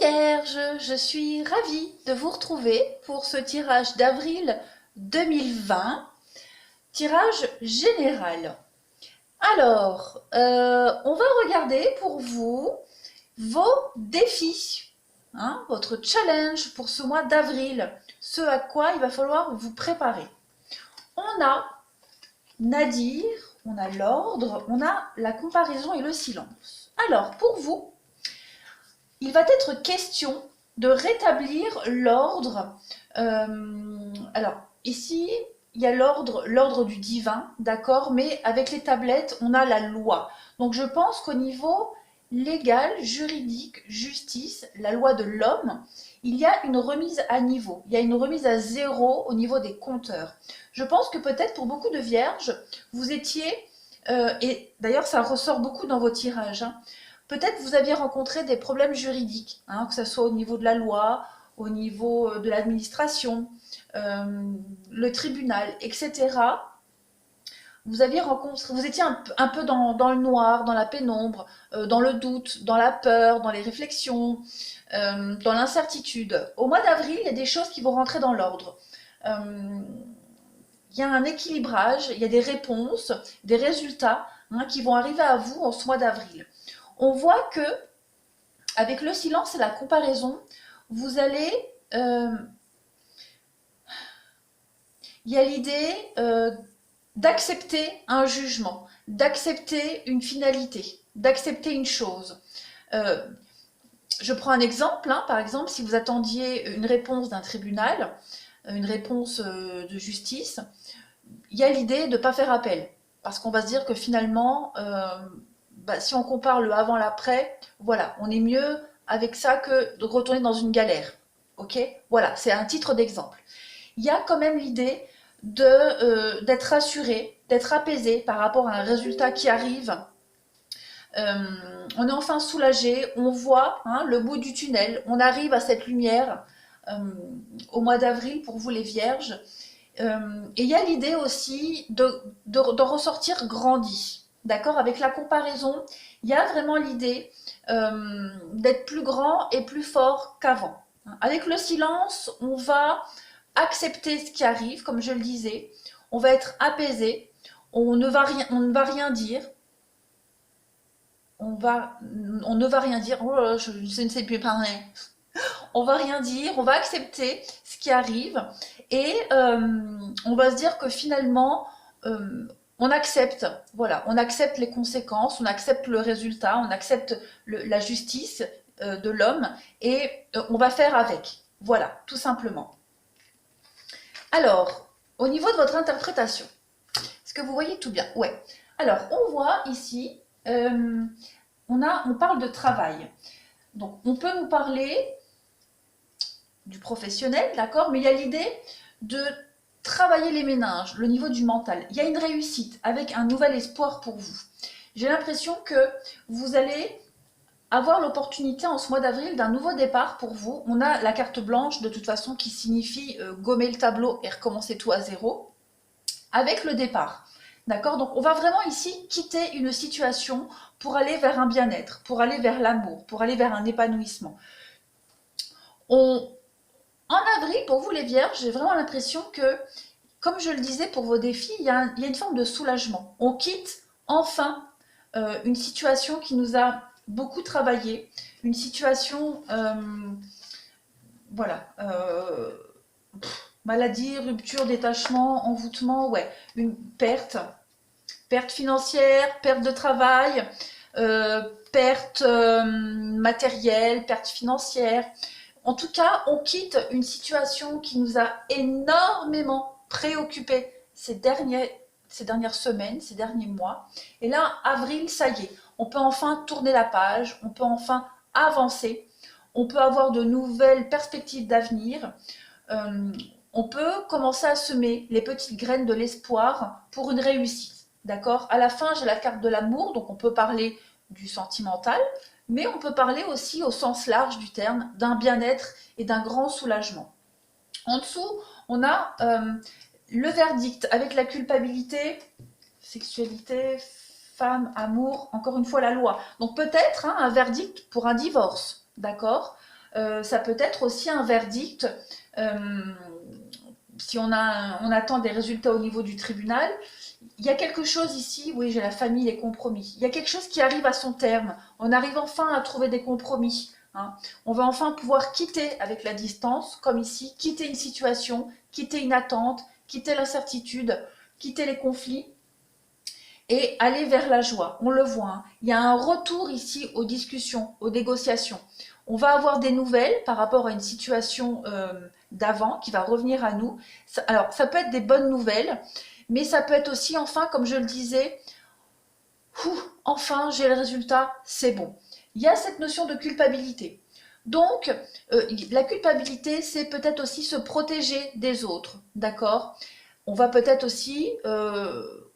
Vierge, je suis ravie de vous retrouver pour ce tirage d'avril 2020, tirage général. Alors, on va regarder pour vous vos défis, votre challenge pour ce mois d'avril, ce à quoi il va falloir vous préparer. On a Nadir, on a l'ordre, on a la comparaison et le silence. Alors, pour vous, il va être question de rétablir l'ordre. Alors, ici, il y a l'ordre du divin, d'accord, mais avec les tablettes, on a la loi. Donc, je pense qu'au niveau légal, juridique, justice, la loi de l'homme, il y a une remise à niveau, il y a une remise à zéro au niveau des compteurs. Je pense que peut-être pour beaucoup de vierges, vous étiez, et d'ailleurs ça ressort beaucoup dans vos tirages, peut-être vous aviez rencontré des problèmes juridiques, que ce soit au niveau de la loi, au niveau de l'administration, le tribunal, etc. Vous aviez rencontré, vous étiez un peu dans le noir, dans la pénombre, dans le doute, dans la peur, dans les réflexions, dans l'incertitude. Au mois d'avril, il y a des choses qui vont rentrer dans l'ordre. Il y a un équilibrage, il y a des réponses, des résultats qui vont arriver à vous en ce mois d'avril. On voit que avec le silence et la comparaison, vous allez... il y a l'idée d'accepter un jugement, d'accepter une finalité, d'accepter une chose. Je prends un exemple, par exemple, si vous attendiez une réponse d'un tribunal, une réponse de justice, il y a l'idée de ne pas faire appel, parce qu'on va se dire que finalement, si on compare le avant, l'après, voilà, on est mieux avec ça que de retourner dans une galère. Ok, voilà, c'est un titre d'exemple. Il y a quand même l'idée d'être rassuré, d'être apaisé par rapport à un résultat qui arrive. On est enfin soulagé, on voit le bout du tunnel, on arrive à cette lumière au mois d'avril pour vous les vierges. Et il y a l'idée aussi de ressortir grandi, d'accord. Avec la comparaison, il y a vraiment l'idée d'être plus grand et plus fort qu'avant. Avec le silence, on va accepter ce qui arrive, comme je le disais, on va être apaisé, on ne va rien dire, on ne va rien dire, oh, je ne sais plus parler, on va rien dire, on va accepter ce qui arrive et on va se dire que finalement on accepte, voilà, on accepte les conséquences, on accepte le résultat, on accepte la justice de l'homme et on va faire avec, voilà, tout simplement. Alors, au niveau de votre interprétation, est-ce que vous voyez tout bien? Ouais. Alors, on voit ici, on parle de travail. Donc, on peut nous parler du professionnel, d'accord, mais il y a l'idée de travailler les méninges, le niveau du mental. Il y a une réussite avec un nouvel espoir pour vous. J'ai l'impression que vous allez avoir l'opportunité en ce mois d'avril d'un nouveau départ pour vous. On a la carte blanche de toute façon qui signifie gommer le tableau et recommencer tout à zéro avec le départ. D'accord? Donc on va vraiment ici quitter une situation pour aller vers un bien-être, pour aller vers l'amour, pour aller vers un épanouissement. En avril, pour vous les vierges, j'ai vraiment l'impression que, comme je le disais pour vos défis, il y a une forme de soulagement. On quitte enfin une situation qui nous a beaucoup travaillé, une situation, voilà, maladie, rupture, détachement, envoûtement, ouais, une perte financière, perte de travail, perte matérielle, perte financière. En tout cas, on quitte une situation qui nous a énormément préoccupés ces dernières semaines, ces derniers mois. Et là, avril, ça y est, on peut enfin tourner la page, on peut enfin avancer, on peut avoir de nouvelles perspectives d'avenir. On peut commencer à semer les petites graines de l'espoir pour une réussite. D'accord? À la fin, j'ai la carte de l'amour, donc on peut parler du sentimental, mais on peut parler aussi au sens large du terme d'un bien-être et d'un grand soulagement. En dessous, on a le verdict avec la culpabilité, sexualité, femme, amour, encore une fois la loi. Donc peut-être un verdict pour un divorce, d'accord? Ça peut être aussi un verdict. euh, Si on attend des résultats au niveau du tribunal, il y a quelque chose ici, oui, j'ai la famille, les compromis. Il y a quelque chose qui arrive à son terme. On arrive enfin à trouver des compromis. Hein. On va enfin pouvoir quitter avec la distance, comme ici, quitter une situation, quitter une attente, quitter l'incertitude, quitter les conflits et aller vers la joie. On le voit, hein. Il y a un retour ici aux discussions, aux négociations. On va avoir des nouvelles par rapport à une situation d'avant qui va revenir à nous. Alors, ça peut être des bonnes nouvelles, mais ça peut être aussi, enfin, comme je le disais, enfin, j'ai le résultat, c'est bon. Il y a cette notion de culpabilité. Donc, la culpabilité, c'est peut-être aussi se protéger des autres, d'accord? On va peut-être aussi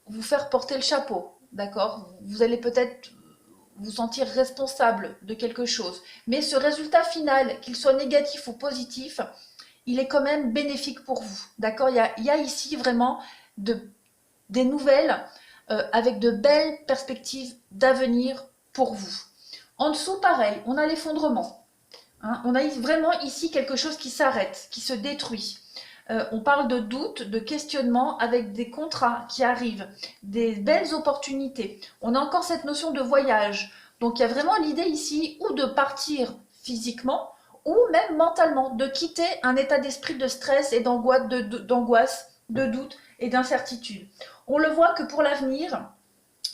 vous faire porter le chapeau, d'accord? Vous allez peut-être vous sentir responsable de quelque chose. Mais ce résultat final, qu'il soit négatif ou positif, il est quand même bénéfique pour vous, d'accord? Il y a ici vraiment des nouvelles avec de belles perspectives d'avenir pour vous. En dessous, pareil, on a l'effondrement. Hein, on a vraiment ici quelque chose qui s'arrête, qui se détruit. On parle de doute, de questionnement avec des contrats qui arrivent, des belles opportunités. On a encore cette notion de voyage. Donc il y a vraiment l'idée ici ou de partir physiquement ou même mentalement, de quitter un état d'esprit de stress et d'angoisse, de doute et d'incertitude. On le voit que pour l'avenir,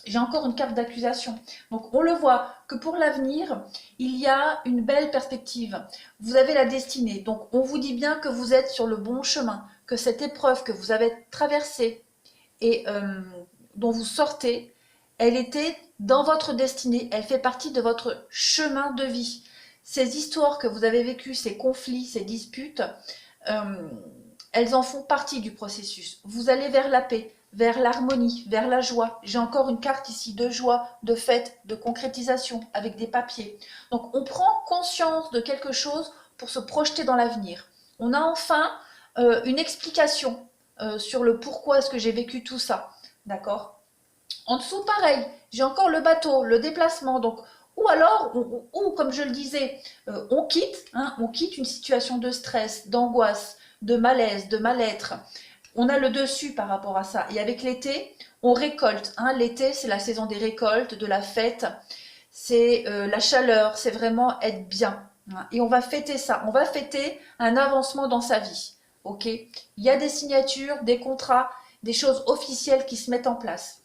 j'ai encore une carte d'accusation. Donc on le voit que pour l'avenir, il y a une belle perspective. Vous avez la destinée. Donc on vous dit bien que vous êtes sur le bon chemin, que cette épreuve que vous avez traversée et dont vous sortez, elle était dans votre destinée. Elle fait partie de votre chemin de vie. Ces histoires que vous avez vécues, ces conflits, ces disputes, euh, elles en font partie du processus. Vous allez vers la paix, vers l'harmonie, vers la joie. J'ai encore une carte ici de joie, de fête, de concrétisation avec des papiers. Donc on prend conscience de quelque chose pour se projeter dans l'avenir. On a enfin une explication sur le pourquoi est-ce que j'ai vécu tout ça. D'accord? En dessous, pareil, j'ai encore le bateau, le déplacement. Donc, ou alors, ou comme je le disais, on quitte une situation de stress, d'angoisse, de malaise, de mal-être. On a le dessus par rapport à ça. Et avec l'été, on récolte. Hein. L'été, c'est la saison des récoltes, de la fête. C'est la chaleur, c'est vraiment être bien. Hein. Et on va fêter ça. On va fêter un avancement dans sa vie. Ok? Il y a des signatures, des contrats, des choses officielles qui se mettent en place.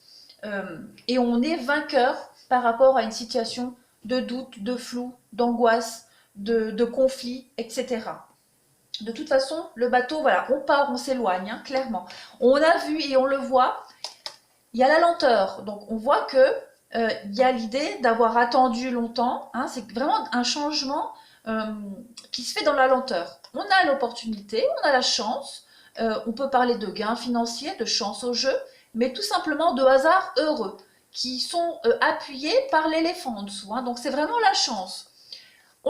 Et on est vainqueur par rapport à une situation de doute, de flou, d'angoisse, de conflit, etc. De toute façon, le bateau, voilà, on part, on s'éloigne, hein, clairement. On a vu et on le voit, il y a la lenteur. Donc on voit que il y a l'idée d'avoir attendu longtemps. Hein, c'est vraiment un changement qui se fait dans la lenteur. On a l'opportunité, on a la chance. On peut parler de gains financiers, de chance au jeu, mais tout simplement de hasards heureux qui sont appuyés par l'éléphant en dessous. Hein, donc c'est vraiment la chance.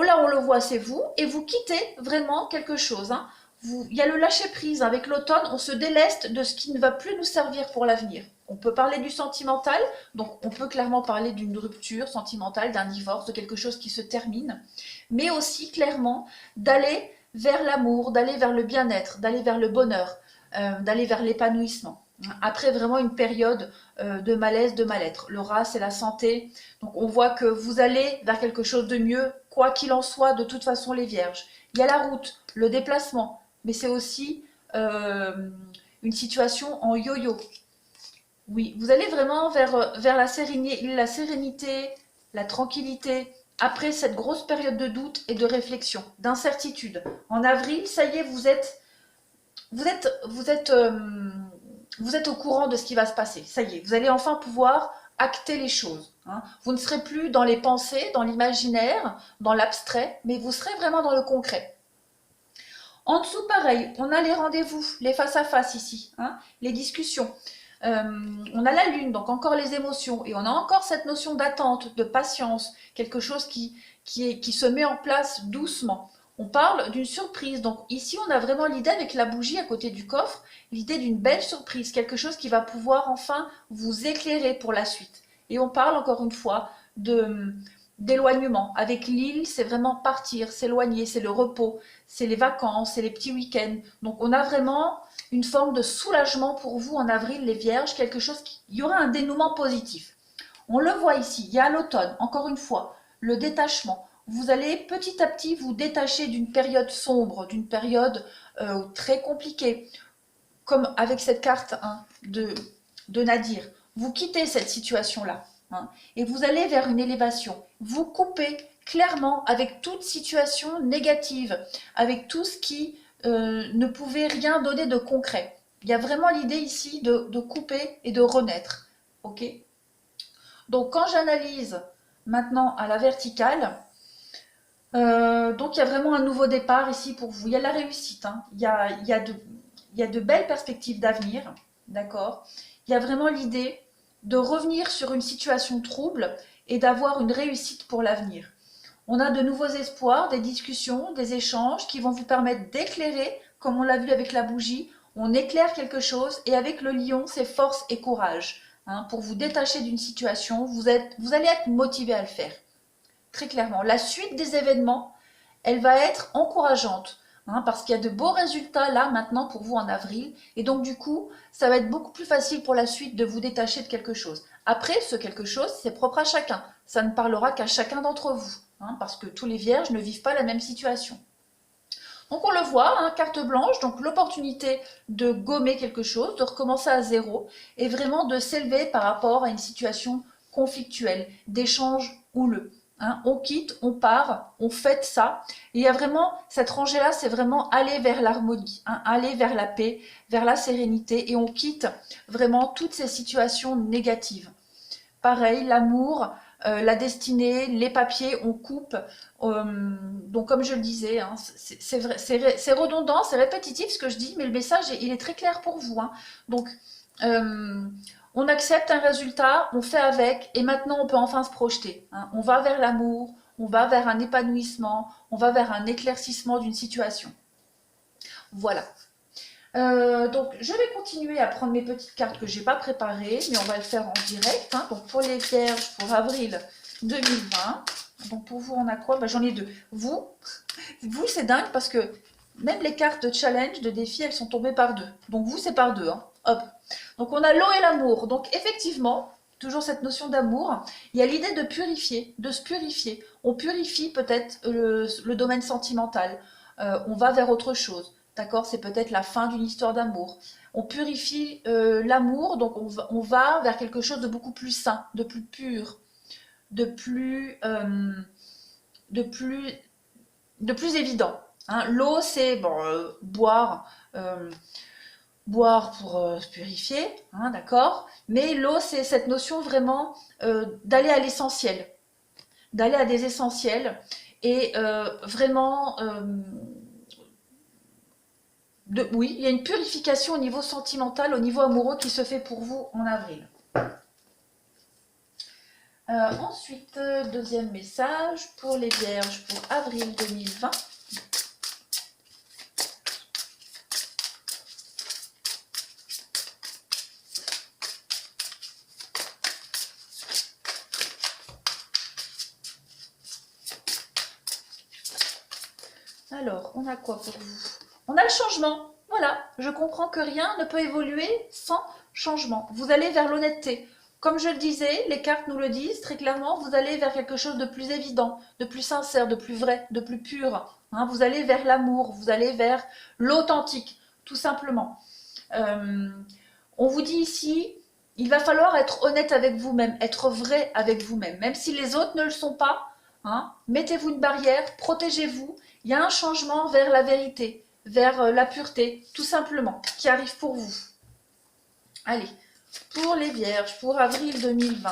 Là, on le voit, c'est vous, et vous quittez vraiment quelque chose. Hein. Il y a le lâcher-prise. Avec l'automne, on se déleste de ce qui ne va plus nous servir pour l'avenir. On peut parler du sentimental, donc on peut clairement parler d'une rupture sentimentale, d'un divorce, de quelque chose qui se termine, mais aussi clairement d'aller vers l'amour, d'aller vers le bien-être, d'aller vers le bonheur, d'aller vers l'épanouissement. Après vraiment une période de malaise, de mal-être. Le rat, c'est la santé. Donc on voit que vous allez vers quelque chose de mieux, quoi qu'il en soit, de toute façon les vierges. Il y a la route, le déplacement, mais c'est aussi une situation en yo-yo. Oui, vous allez vraiment vers la sérénité, la tranquillité, après cette grosse période de doute et de réflexion, d'incertitude. En avril, ça y est, vous êtes, vous êtes, vous êtes au courant de ce qui va se passer. Ça y est, vous allez enfin pouvoir acter les choses. Hein. Vous ne serez plus dans les pensées, dans l'imaginaire, dans l'abstrait, mais vous serez vraiment dans le concret. En dessous, pareil, on a les rendez-vous, les face-à-face ici, hein, les discussions. On a la lune, donc encore les émotions, et on a encore cette notion d'attente, de patience, quelque chose qui se met en place doucement. On parle d'une surprise, donc ici on a vraiment l'idée avec la bougie à côté du coffre, l'idée d'une belle surprise, quelque chose qui va pouvoir enfin vous éclairer pour la suite. Et on parle encore une fois d'éloignement. Avec l'île, c'est vraiment partir, s'éloigner, c'est le repos, c'est les vacances, c'est les petits week-ends. Donc on a vraiment une forme de soulagement pour vous en avril, les Vierges, quelque chose il y aura un dénouement positif. On le voit ici, il y a l'automne, encore une fois, le détachement. Vous allez petit à petit vous détacher d'une période sombre, d'une période très compliquée, comme avec cette carte hein, de Nadir. Vous quittez cette situation-là hein, et vous allez vers une élévation. Vous coupez clairement avec toute situation négative, avec tout ce qui ne pouvait rien donner de concret. Il y a vraiment l'idée ici de couper et de renaître. Ok ? Donc quand j'analyse maintenant à la verticale, donc il y a vraiment un nouveau départ ici pour vous. Il y a la réussite, hein. Il y a de belles perspectives d'avenir, d'accord. Il y a vraiment l'idée de revenir sur une situation trouble et d'avoir une réussite pour l'avenir. On a de nouveaux espoirs, des discussions, des échanges qui vont vous permettre d'éclairer, comme on l'a vu avec la bougie, on éclaire quelque chose et avec le lion, c'est force et courage. Hein, pour vous détacher d'une situation, vous allez être motivé à le faire. Très clairement. La suite des événements, elle va être encourageante. Hein, parce qu'il y a de beaux résultats là maintenant pour vous en avril. Et donc du coup, ça va être beaucoup plus facile pour la suite de vous détacher de quelque chose. Après, ce quelque chose, c'est propre à chacun. Ça ne parlera qu'à chacun d'entre vous. Hein, parce que tous les vierges ne vivent pas la même situation. Donc on le voit, hein, carte blanche, donc l'opportunité de gommer quelque chose, de recommencer à zéro et vraiment de s'élever par rapport à une situation conflictuelle, d'échange houleux. Hein, on quitte, on part, on fête ça. Et il y a vraiment, cette rangée-là, c'est vraiment aller vers l'harmonie, hein, aller vers la paix, vers la sérénité et on quitte vraiment toutes ces situations négatives. Pareil, l'amour, la destinée, les papiers, on coupe. Donc comme je le disais, hein, c'est redondant, c'est répétitif ce que je dis, mais le message, il est très clair pour vous. Hein. Donc on accepte un résultat, on fait avec, et maintenant on peut enfin se projeter. Hein. On va vers l'amour, on va vers un épanouissement, on va vers un éclaircissement d'une situation. Voilà. Donc je vais continuer à prendre mes petites cartes que j'ai pas préparées, mais on va le faire en direct. Hein. Donc pour les vierges, pour avril 2020. Donc pour vous, on a quoi? J'en ai deux. Vous c'est dingue parce que même les cartes de challenge, de défi, elles sont tombées par deux. Donc vous, c'est par deux. Hein. Hop. Donc on a l'eau et l'amour. Donc effectivement, toujours cette notion d'amour, il y a l'idée de purifier, de se purifier. On purifie peut-être le domaine sentimental. On va vers autre chose. D'accord, c'est peut-être la fin d'une histoire d'amour. On purifie l'amour, donc on va vers quelque chose de beaucoup plus sain, de plus pur, de plus évident. Hein. L'eau, c'est bon, boire pour se purifier, hein, d'accord. Mais l'eau, c'est cette notion vraiment d'aller à l'essentiel, d'aller à des essentiels et vraiment oui, il y a une purification au niveau sentimental, au niveau amoureux qui se fait pour vous en avril. Ensuite, deuxième message pour les vierges pour avril 2020. Alors, on a quoi pour vous? On a le changement. Voilà, je comprends que rien ne peut évoluer sans changement. Vous allez vers l'honnêteté. Comme je le disais, les cartes nous le disent très clairement, vous allez vers quelque chose de plus évident, de plus sincère, de plus vrai, de plus pur. Hein, vous allez vers l'amour, vous allez vers l'authentique, tout simplement. On vous dit ici, il va falloir être honnête avec vous-même, être vrai avec vous-même. Même si les autres ne le sont pas, hein, mettez-vous une barrière, protégez-vous. Il y a un changement vers la vérité, vers la pureté, tout simplement, qui arrive pour vous. Allez, pour les vierges, pour avril 2020.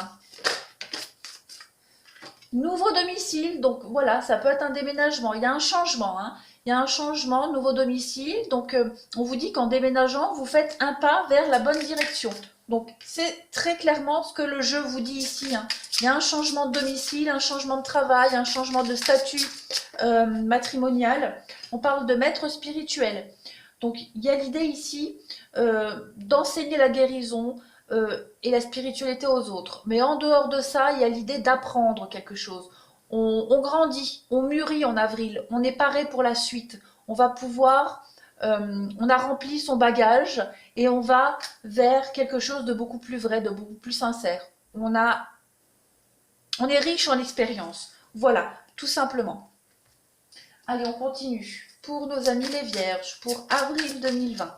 Nouveau domicile, donc voilà, ça peut être un déménagement, il y a un changement, hein. Il y a un changement, nouveau domicile, donc on vous dit qu'en déménageant, vous faites un pas vers la bonne direction. Donc c'est très clairement ce que le jeu vous dit ici, hein. Il y a un changement de domicile, un changement de travail, un changement de statut matrimonial. On parle de maître spirituel. Donc il y a l'idée ici d'enseigner la guérison et la spiritualité aux autres. Mais en dehors de ça, il y a l'idée d'apprendre quelque chose. on grandit, on mûrit en avril, on est paré pour la suite. On va pouvoir, on a rempli son bagage et on va vers quelque chose de beaucoup plus vrai, de beaucoup plus sincère. On est riche en expérience. Voilà, tout simplement. Allez, on continue. Pour nos amis les Vierges, pour avril 2020.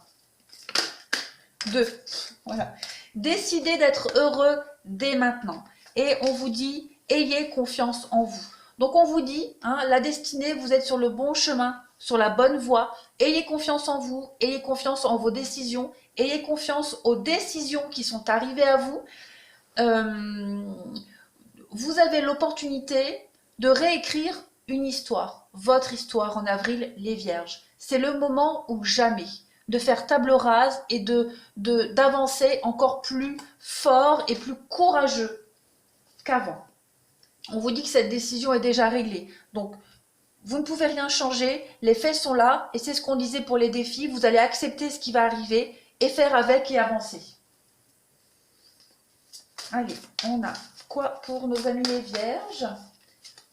2. Voilà. Décidez d'être heureux dès maintenant. Et on vous dit, ayez confiance en vous. Donc on vous dit, hein, la destinée, vous êtes sur le bon chemin, sur la bonne voie. Ayez confiance en vous, ayez confiance en vos décisions, ayez confiance aux décisions qui sont arrivées à vous. Vous avez l'opportunité de réécrire une histoire, votre histoire en avril, les Vierges. C'est le moment ou jamais de faire table rase et d'avancer encore plus fort et plus courageux qu'avant. On vous dit que cette décision est déjà réglée. Donc, vous ne pouvez rien changer, les faits sont là, et c'est ce qu'on disait pour les défis, vous allez accepter ce qui va arriver et faire avec et avancer. Allez, on a quoi pour nos amis les Vierges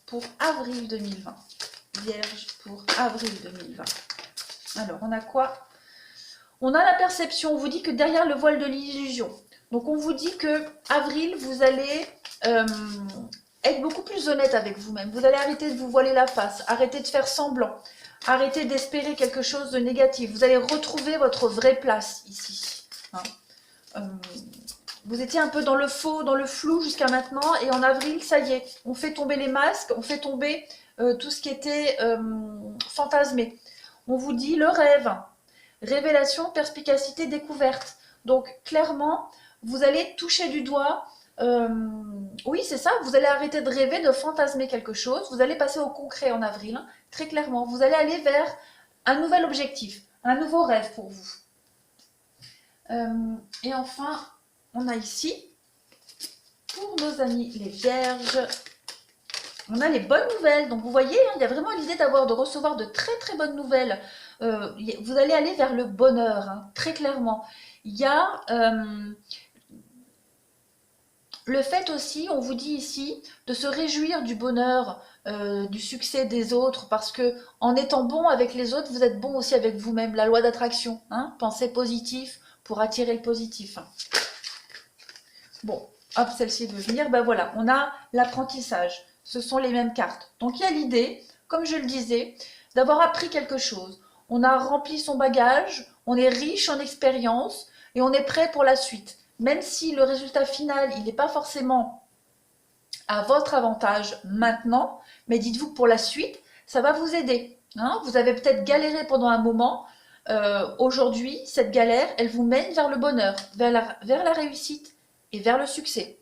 pour avril 2020? Vierge pour avril 2020. Alors, on a quoi? On a la perception, on vous dit que derrière le voile de l'illusion. Donc, on vous dit que avril, vous allez être beaucoup plus honnête avec vous-même. Vous allez arrêter de vous voiler la face, arrêter de faire semblant, arrêter d'espérer quelque chose de négatif. Vous allez retrouver votre vraie place ici. Hein. Vous étiez un peu dans le faux, dans le flou jusqu'à maintenant, et en avril, ça y est, on fait tomber les masques, on fait tomber tout ce qui était fantasmé. On vous dit le rêve, révélation, perspicacité, découverte. Donc clairement, vous allez toucher du doigt, oui c'est ça, vous allez arrêter de rêver, de fantasmer quelque chose, vous allez passer au concret en avril, hein, très clairement. Vous allez aller vers un nouvel objectif, un nouveau rêve pour vous. Et enfin, on a ici, pour nos amis les Vierges, on a les bonnes nouvelles. Donc vous voyez, hein, il y a vraiment l'idée de recevoir de très très bonnes nouvelles. Vous allez aller vers le bonheur, hein, très clairement. Il y a le fait aussi, on vous dit ici, de se réjouir du bonheur, du succès des autres, parce que en étant bon avec les autres, vous êtes bon aussi avec vous-même. La loi d'attraction, hein, pensez positif pour attirer le positif. Bon, hop, celle-ci veut venir, ben voilà, on a l'apprentissage. Ce sont les mêmes cartes. Donc il y a l'idée, comme je le disais, d'avoir appris quelque chose. On a rempli son bagage, on est riche en expérience et on est prêt pour la suite. Même si le résultat final, il n'est pas forcément à votre avantage maintenant, mais dites-vous que pour la suite, ça va vous aider. Hein, vous avez peut-être galéré pendant un moment. Aujourd'hui, cette galère, elle vous mène vers le bonheur, vers la réussite et vers le succès.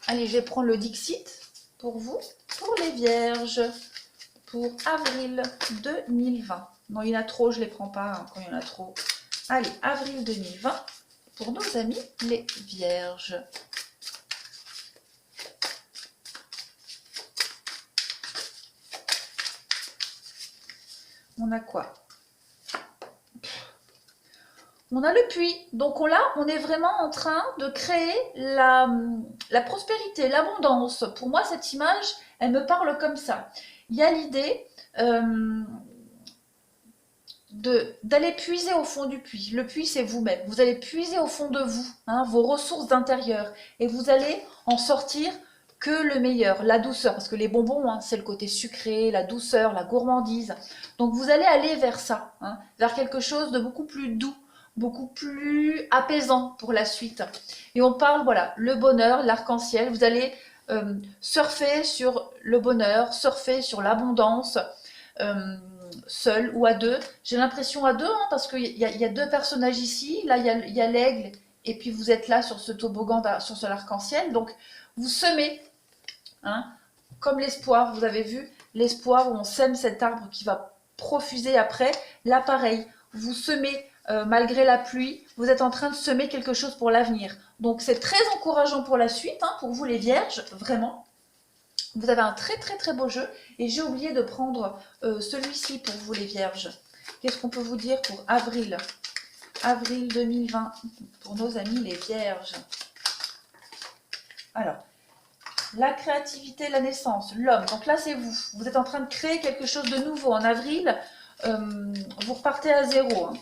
Allez, je vais prendre le Dixit pour vous, pour les Vierges, pour avril 2020. Non, il y en a trop, je ne les prends pas hein, quand il y en a trop. Allez, avril 2020, pour nos amis les Vierges. On a quoi? On a le puits, donc là, on est vraiment en train de créer la prospérité, l'abondance. Pour moi, cette image, elle me parle comme ça. Il y a l'idée d'aller puiser au fond du puits. Le puits, c'est vous-même. Vous allez puiser au fond de vous, hein, vos ressources intérieures, et vous allez en sortir que le meilleur, la douceur, parce que les bonbons, hein, c'est le côté sucré, la douceur, la gourmandise. Donc vous allez aller vers ça, hein, vers quelque chose de beaucoup plus doux, beaucoup plus apaisant pour la suite. Et on parle, voilà, le bonheur, l'arc-en-ciel. Vous allez surfer sur le bonheur, surfer sur l'abondance, seul ou à deux. J'ai l'impression à deux, hein, parce qu'il y a deux personnages ici. Là, il y a l'aigle, et puis vous êtes là sur ce toboggan, sur ce arc-en-ciel. Donc, vous semez, hein, comme l'espoir, vous avez vu, l'espoir où on sème cet arbre qui va profuser après. Là, pareil, vous semez malgré la pluie, vous êtes en train de semer quelque chose pour l'avenir. Donc, c'est très encourageant pour la suite, hein, pour vous les Vierges, vraiment. Vous avez un très très très beau jeu. Et j'ai oublié de prendre celui-ci pour vous les Vierges. Qu'est-ce qu'on peut vous dire pour avril? Avril 2020, pour nos amis les Vierges. Alors, la créativité, la naissance, l'homme. Donc là, c'est vous. Vous êtes en train de créer quelque chose de nouveau. En avril, vous repartez à zéro. Hein.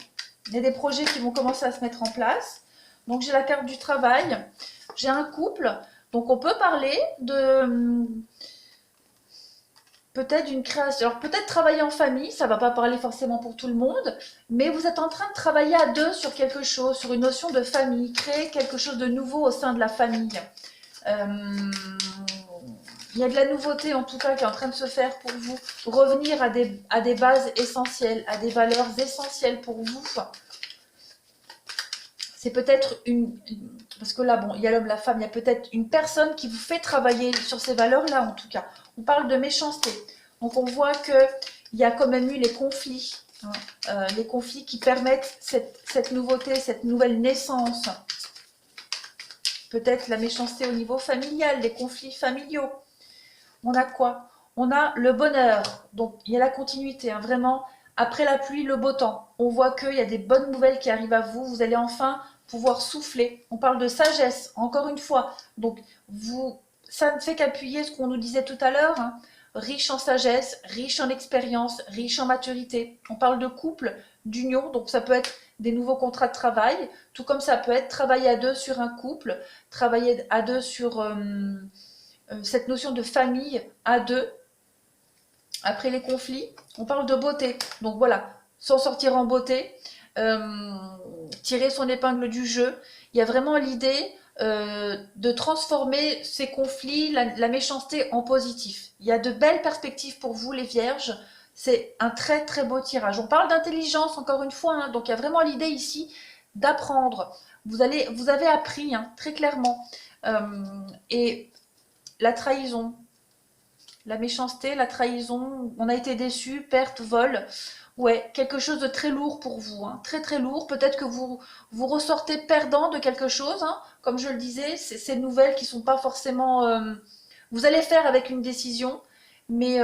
Il y a des projets qui vont commencer à se mettre en place. Donc j'ai la carte du travail. J'ai un couple. Donc on peut parler de peut-être d'une création. Alors peut-être travailler en famille, ça ne va pas parler forcément pour tout le monde, mais vous êtes en train de travailler à deux sur quelque chose, sur une notion de famille, créer quelque chose de nouveau au sein de la famille. Il y a de la nouveauté en tout cas qui est en train de se faire pour vous, revenir à des bases essentielles, à des valeurs essentielles pour vous. C'est peut-être parce que là, bon, il y a l'homme, la femme, il y a peut-être une personne qui vous fait travailler sur ces valeurs-là en tout cas. On parle de méchanceté. Donc on voit qu'il y a quand même eu les conflits. Hein, les conflits qui permettent cette nouveauté, cette nouvelle naissance. Peut-être la méchanceté au niveau familial, les conflits familiaux. On a quoi? On a le bonheur. Donc il y a la continuité, hein, vraiment. Après la pluie, le beau temps. On voit qu'il y a des bonnes nouvelles qui arrivent à vous. Vous allez enfin pouvoir souffler. On parle de sagesse, encore une fois. Donc ça ne fait qu'appuyer ce qu'on nous disait tout à l'heure. Hein. Riche en sagesse, riche en expérience, riche en maturité. On parle de couple, d'union. Donc ça peut être des nouveaux contrats de travail, tout comme ça peut être travailler à deux sur un couple, travailler à deux sur cette notion de famille à deux. Après les conflits, on parle de beauté. Donc voilà, s'en sortir en beauté, tirer son épingle du jeu. Il y a vraiment l'idée de transformer ces conflits, la méchanceté en positif. Il y a de belles perspectives pour vous les vierges. C'est un très très beau tirage. On parle d'intelligence encore une fois, hein, donc il y a vraiment l'idée ici d'apprendre. Vous avez appris hein, très clairement. Et la trahison, la méchanceté, la trahison, on a été déçu, perte, vol. Ouais, quelque chose de très lourd pour vous, hein, très très lourd. Peut-être que vous ressortez perdant de quelque chose, hein. Comme je le disais, c'est ces nouvelles qui sont pas forcément. Vous allez faire avec une décision, mais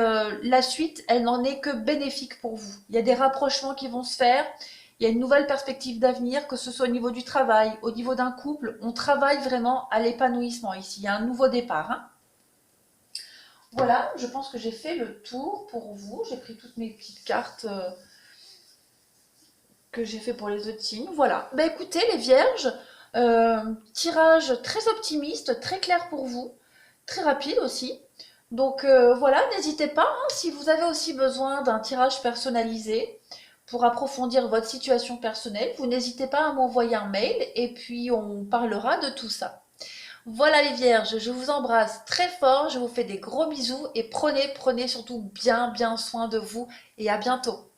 la suite, elle n'en est que bénéfique pour vous. Il y a des rapprochements qui vont se faire. Il y a une nouvelle perspective d'avenir, que ce soit au niveau du travail, au niveau d'un couple. On travaille vraiment à l'épanouissement ici. Il y a un nouveau départ. Hein. Voilà, je pense que j'ai fait le tour pour vous. J'ai pris toutes mes petites cartes que j'ai fait pour les autres signes. Voilà. Bah écoutez, les vierges, tirage très optimiste, très clair pour vous, très rapide aussi. Donc voilà, n'hésitez pas, hein, si vous avez aussi besoin d'un tirage personnalisé pour approfondir votre situation personnelle, vous n'hésitez pas à m'envoyer un mail et puis on parlera de tout ça. Voilà les vierges, je vous embrasse très fort, je vous fais des gros bisous et prenez surtout bien soin de vous et à bientôt.